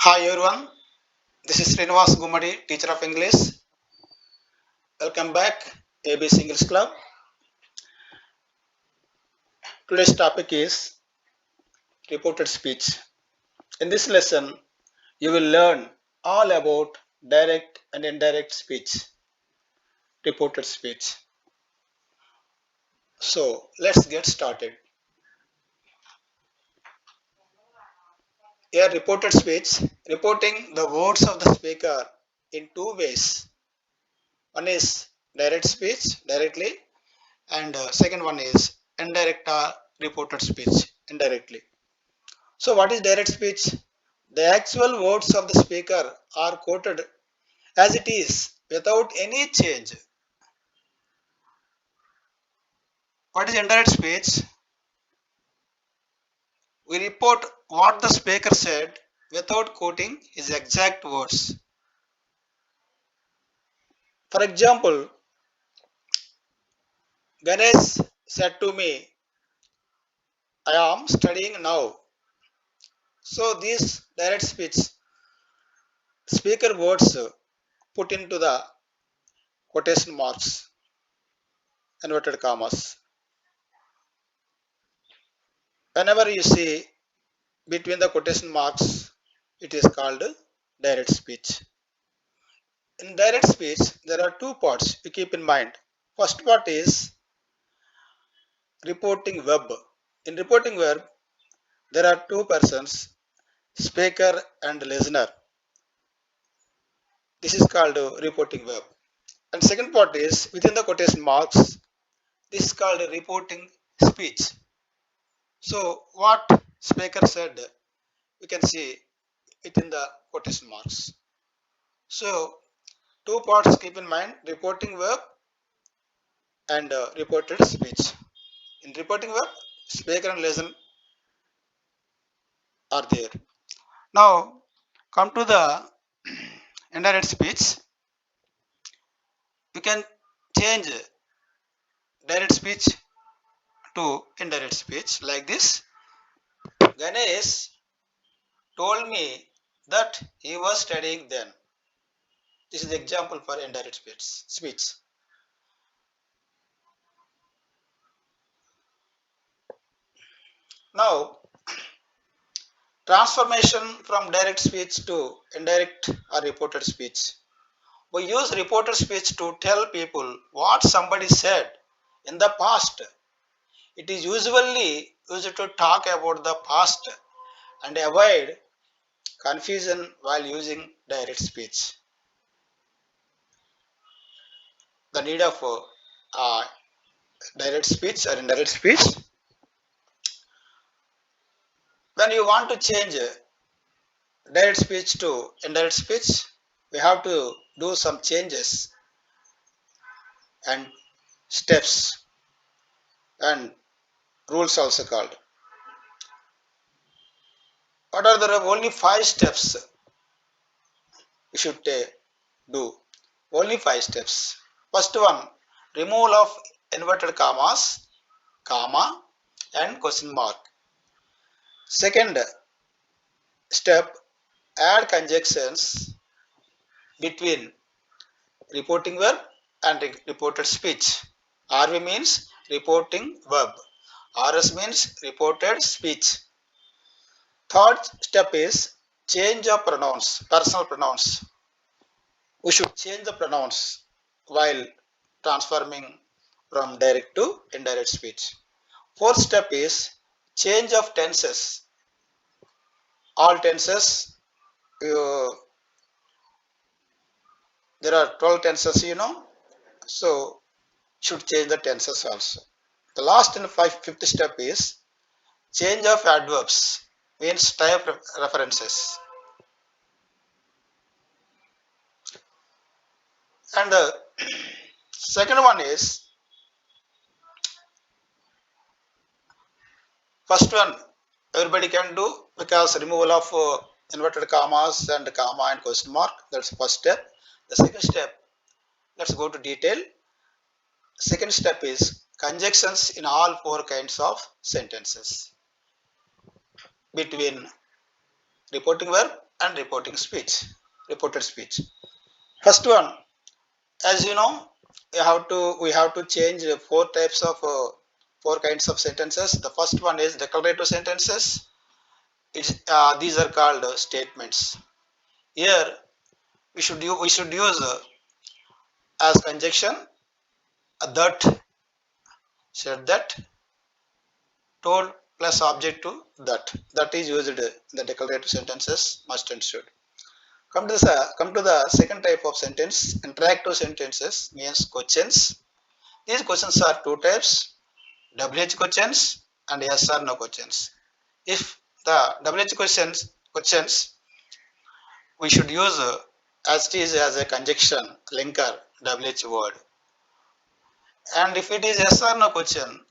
Hi everyone, this is Srinivas Gumadi, teacher of English. Welcome back, ABC English Club. Today's topic is reported speech. In this lesson, you will learn all about direct and indirect speech, reported speech. So let's get started. Here, reported speech, reporting the words of the speaker in two ways. One is direct speech, directly, and second one is indirect or reported speech, indirectly. So, what is direct speech? The actual words of the speaker are quoted as it is without any change. What is indirect speech? We report what the speaker said without quoting his exact words. For example, Ganesh said to me, I am studying now. So, these direct speech, speaker words put into the quotation marks, inverted commas. Whenever you see between the quotation marks, it is called direct speech. In direct speech, there are two parts you keep in mind. First part is reporting verb. In reporting verb, there are two persons, speaker and listener. This is called reporting verb. And second part is within the quotation marks, this is called reporting speech. So what speaker said, we can see it in the quotation marks. So two parts keep in mind, reporting verb and reported speech. In reporting verb, speaker and listener are there. Now, come to the indirect speech. You can change direct speech to indirect speech like this. Ganesh told me that he was studying then. This is the example for indirect speech. Now, transformation from direct speech to indirect or reported speech. We use reported speech to tell people what somebody said in the past. It is usually used to talk about the past and avoid confusion while using direct speech. The need of direct speech or indirect speech. When you want to change direct speech to indirect speech, we have to do some changes and steps and rules also called. What are the only five steps we should do? Only five steps. First one, removal of inverted commas, comma, and question mark. Second step, add conjunctions between reporting verb and reported speech. RV means reporting verb. RS means reported speech. Third step is change of pronouns, personal pronouns. We should change the pronouns while transforming from direct to indirect speech. Fourth step is change of tenses. All tenses, uh, there are 12 tenses, so should change the tenses also. The last and fifth step is change of adverbs, means type references. And the second one is, first one everybody can do because removal of inverted commas and comma and question mark. That's the first step. The second step, let's go to detail. Second step is conjunctions in all four kinds of sentences between reporting verb and reported speech. First one, as you know, we have to change four kinds of sentences. The first one is declarative sentences. These are called statements. Here we should use as conjunction that, said that, told plus object to that. That is used in the declarative sentences must and should. Come to the second type of sentence. Interactive sentences means questions. These questions are two types: WH questions and yes or no questions. If the WH questions we should use as it is as a conjunction linker WH word, and if it is yes or no question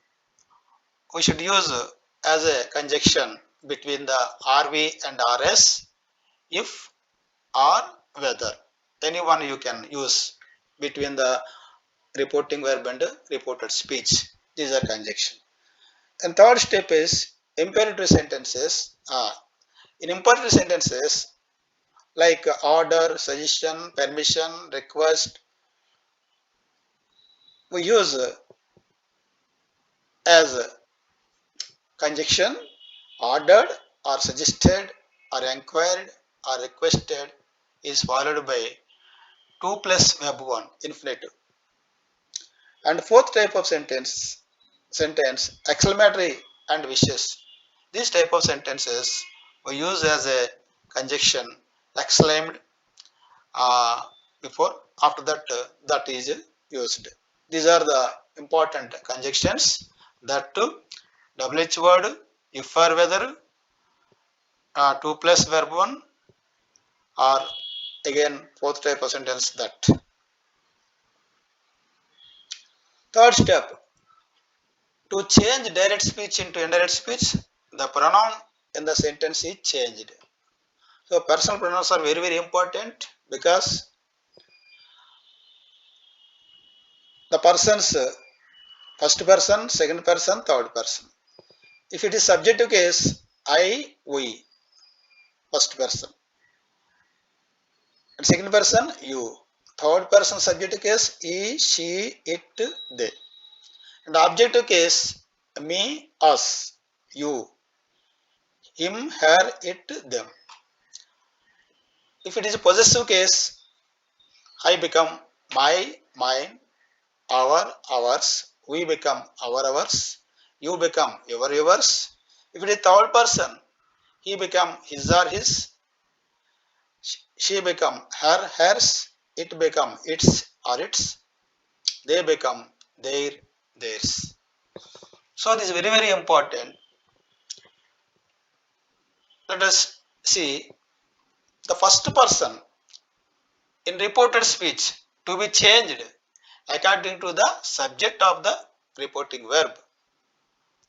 we should use as a conjunction between the RV and RS, if or whether. Anyone you can use between the reporting verb and reported speech. These are conjunction. And third step is imperative sentences. In imperative sentences like order, suggestion, permission, request, we use as conjunction ordered or suggested or inquired or requested is followed by 2 plus verb 1 infinitive. And fourth type of sentence exclamatory and wishes. This type of sentences we use as a conjunction exclaimed before, after that that is used. These are the important conjunctions that to WH word, if or whether, 2 plus verb 1, or again fourth type of sentence that. Third step, to change direct speech into indirect speech, the pronoun in the sentence is changed. So personal pronouns are very very important because the persons first person, second person, third person. If it is subjective case, I, we, first person, and second person you. Third person subjective case he, she, it, they. And objective case me, us, you, him, her, it, them. If it is a possessive case, I become my, mine, our, ours, we become ours, you become yours. If it is third person, he become his or his, she become her, hers, it become its or its, they become their, theirs. So this is very very important. Let us see the first person in reported speech to be changed according to the subject of the reporting verb.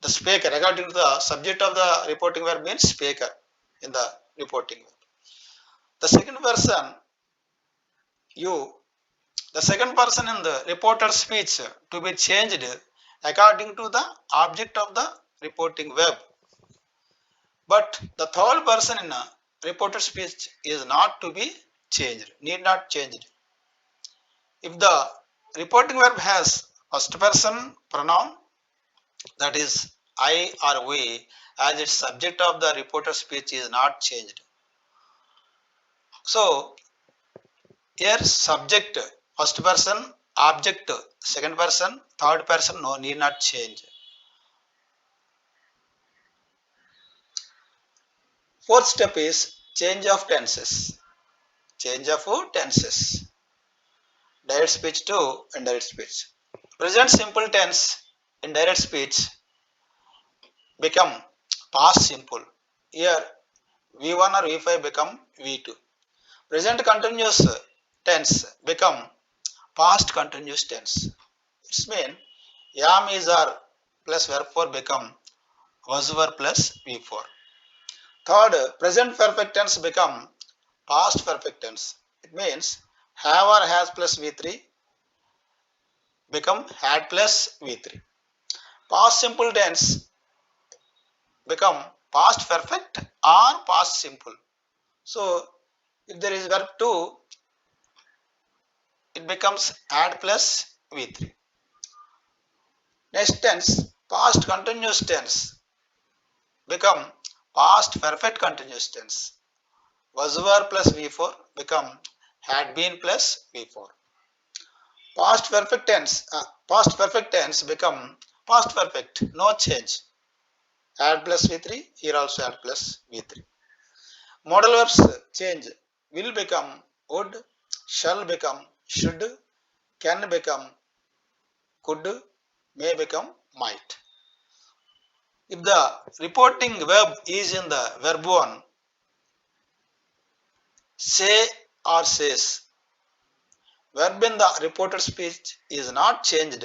The speaker, according to the subject of the reporting verb means speaker in the reporting verb. The second person, you, the second person in the reported speech to be changed according to the object of the reporting verb. But the third person in a reported speech is not to be changed, need not change it. If the reporting verb has first person pronoun, that is I or we, as its subject of the reported speech is not changed. So here subject first person, object second person, third person no need not change. Fourth step is change of tenses. Change of tenses. Direct speech to indirect speech. Present simple tense in direct speech become past simple. Here V1 or V5 become V2. Present continuous tense become past continuous tense. It means am is are plus verb 4 become was were plus V4. Third, present perfect tense become past perfect tense. It means have or has plus V3 become had plus V3. Past simple tense become past perfect or past simple. So If there is verb 2, it becomes had plus V3. Next tense, past continuous tense become past perfect continuous tense. Was were plus V4 become had been plus V4. Past perfect tense become past perfect, no change. Add plus V3, here also add plus V3. Modal verbs change. Will become would, shall become should, can become could, may become might. If the reporting verb is in the verb 1, say or says, verb in the reported speech is not changed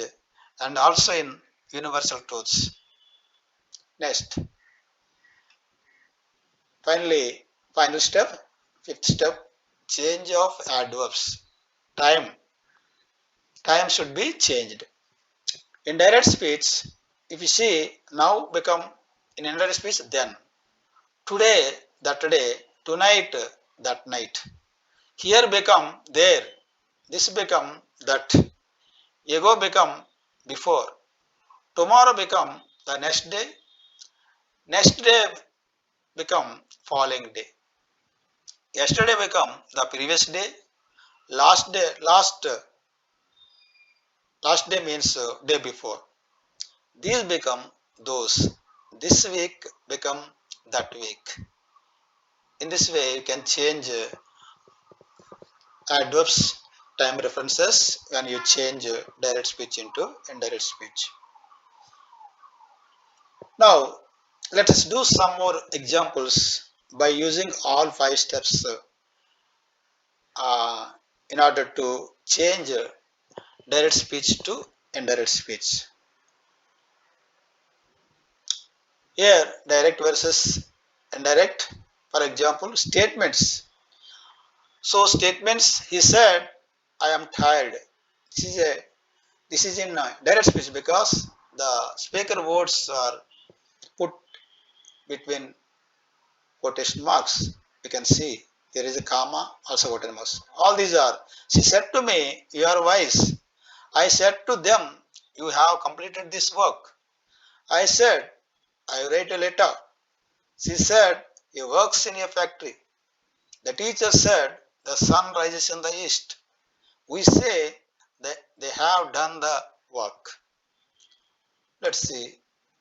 and also in universal truths. Next, finally, final step, fifth step, change of adverbs. Time. Time should be changed. In direct speech, if you see now become in indirect speech then. Today, that day, tonight, that night. Here become there. This become that. Ago become before. Tomorrow become the next day. Next day become following day. Yesterday become the previous day. Last day means day before. These become those. This week become that week. In this way, you can change adverbs, time references when you change direct speech into indirect speech. Now, let us do some more examples by using all 5 steps uh, in order to change direct speech to indirect speech. Here, direct versus indirect. For example, statements. So, statements. He said, "I am tired." This is a this is in direct speech because the speaker words are put between quotation marks. You can see there is a comma, also quotation marks. All these are. She said to me, "You are wise." I said to them, "You have completed this work." I said, "I write a letter." She said, "He works in a factory." The teacher said, "The sun rises in the east." We say that they have done the work. Let's see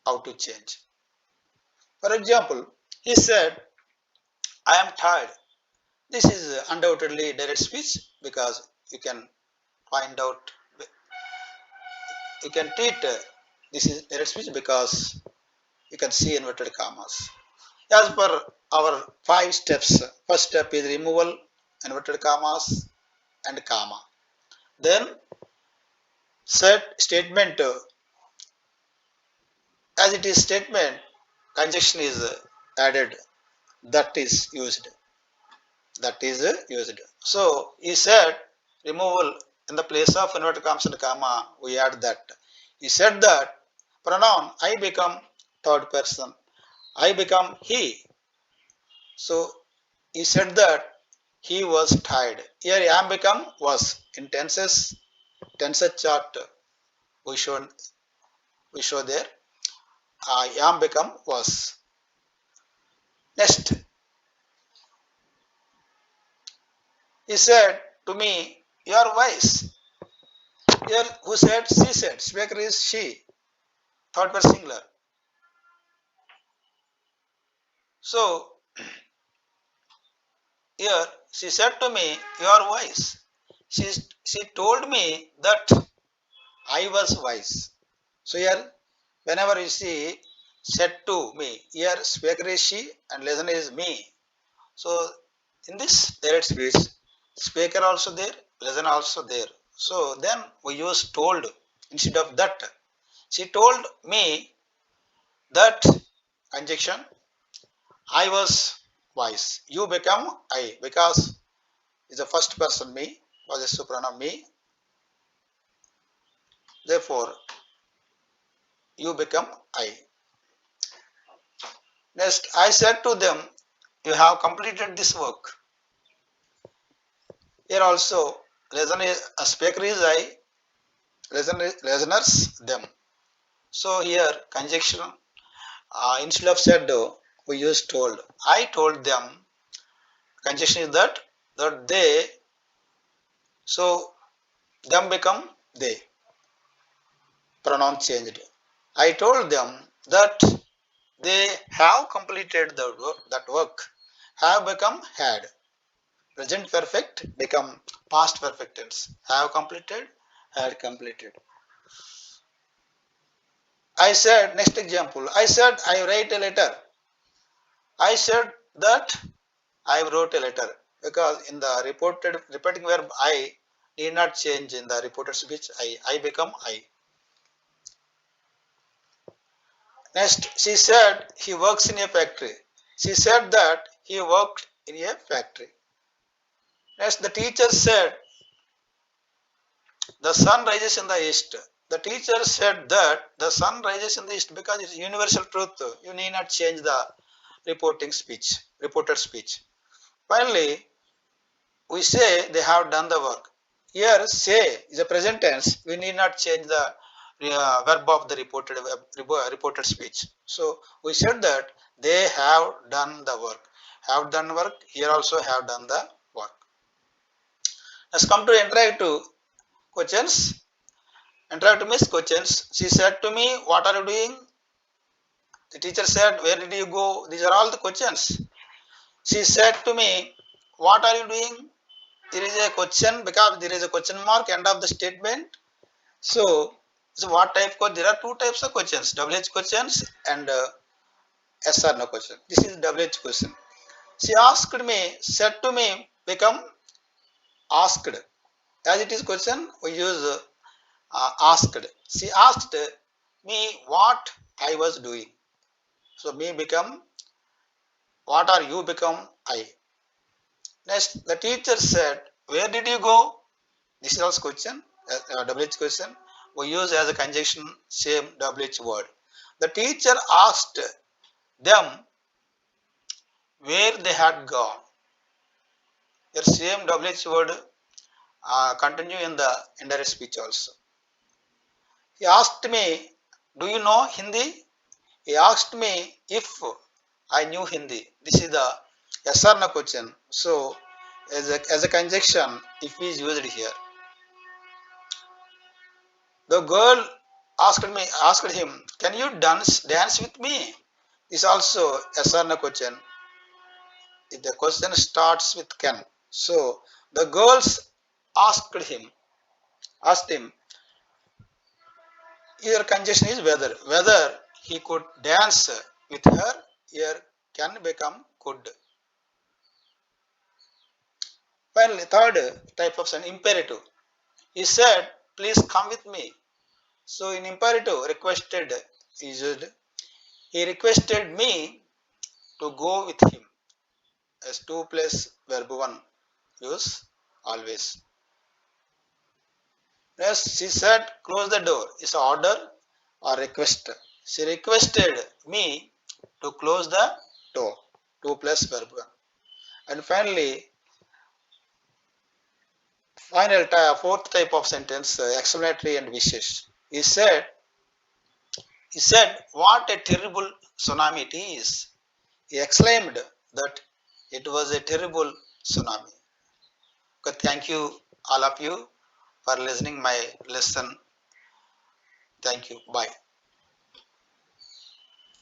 how to change. For example, he said, "I am tired." This is undoubtedly direct speech because you can find out, you can treat this is direct speech because you can see inverted commas. As per our 5 steps, first step is removal, inverted commas, and comma. Then set statement, as it is statement, conjunction is added, that is used. That is used. So he said removal in the place of inverted commas and comma, we add that. He said that pronoun I become third person. I become he. So he said that he was tired. Here am become was. In tenses chart we show we show there. Am become was. Next, he said to me, "You are wise." Here who said? She said. Speaker is she. Third person singular. So here she said to me, "You are wise." She told me that I was wise. So here, whenever you see said to me, here speaker is she and listener is me. So in this direct speech, speaker also there, listener also there. So then we use told instead of that. She told me that conjunction I was wise. You become I because is the first person me, possessive pronoun me. Therefore, you become I. Next, I said to them, "You have completed this work." Here also, a speaker is I, listeners them. So here conjunction, instead of said, we use told. I told them. Conjunction is that they. So them become they. Pronoun changed. I told them that they have completed that work. Have become had. Present perfect become past perfect tense. Have completed, had completed. I said, next example, I said I write a letter. I said that I wrote a letter, because in the reporting verb I need not change in the reported speech. I become I. Next, she said he works in a factory. She said that he worked in a factory. Next, the teacher said the sun rises in the east. The teacher said that the sun rises in the east, because it's universal truth. You need not change the reported speech. Finally, we say they have done the work. Here, say is a present tense. We need not change the verb of the reported speech. So we said that they have done the work. Have done work. Here also have done the work. Let's come to interactive questions. Interactive means questions. She said to me, "What are you doing?" The teacher said, "Where did you go?" These are all the questions. She said to me, "What are you doing?" There is a question, because there is a question mark end of the statement. So, what type of, there are two types of questions, WH questions and yes or no question. This is WH question. She asked me, said to me, become asked. As it is question, we use asked. She asked me what I was doing. So, me become, what are you become I. Next, the teacher said, where did you go? This is also question, WH question. We use as a conjunction same WH word. The teacher asked them where they had gone. The same WH word continue in the indirect speech also. He asked me, do you know Hindi? He asked me if I knew Hindi. This is the yes or no question. So, as a conjunction, if is used here. The girl asked him, can you dance with me? This also yes or no question. If the question starts with can. So the girls asked him, here conjunction is whether he could dance with her. Here can become could. Finally, third type of an imperative. He said, please come with me. So in imperative, requested is used. He requested me to go with him. As 2 plus verb 1 use always. Next, she said, close the door. Is order or request. She requested me to close the door. 2 plus verb 1. And finally, fourth type of sentence, explanatory and wishes. He said, what a terrible tsunami it is. He exclaimed that it was a terrible tsunami. Okay, thank you, all of you, for listening my lesson. Thank you. Bye.